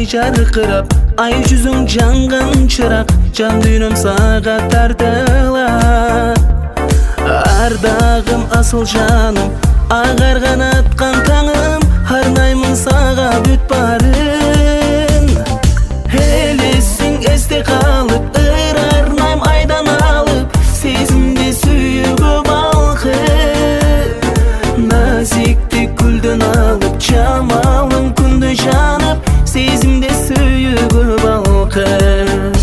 жарқырап, ай жүзің жанған шырақ, жан дүйнөм сага тартылат. Ардагым, асыл жаным, ағарған атқан таңым, арнаймын сага бүт барын. Елесің есте қалып, ыр арнайм айдан алып, сезімде сүйігі балқып. Назикті күлден алып, жамалың күнді жанып, сезімде сүйігі балқып.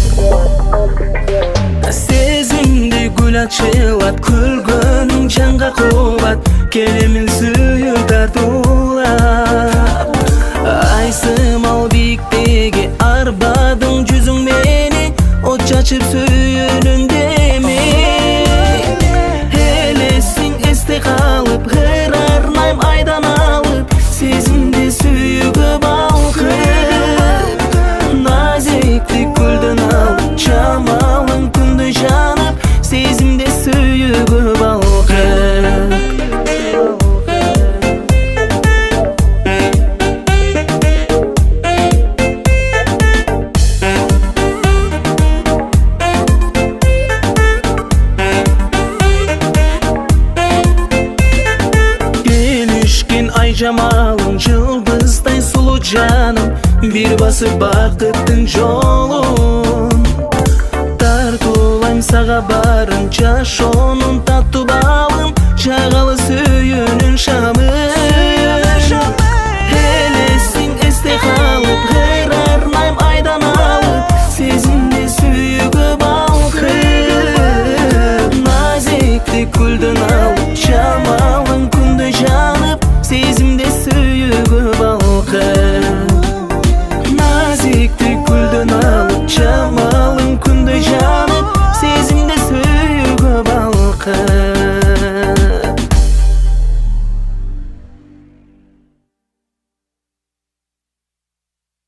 Сезімде гүл açылат, күлгөнің жанға қуат, келемін сүйі тартулап. Айсымал биіктегі арбадың жүзің мені, от чачып сүйініндеме. Елесің есте қалып, ғыр арнайм айдан алып, сезімде сүйігі балқып. Назикті күлден алып, жамалың күнді жанып, сезімде сүйігі балқып. Ай жамалың жылдыздай сұлу жаным, бір басып бақыттың жолын. Тартулайм саға барын, жашонын татты балым, жағалы сүйінің шамы.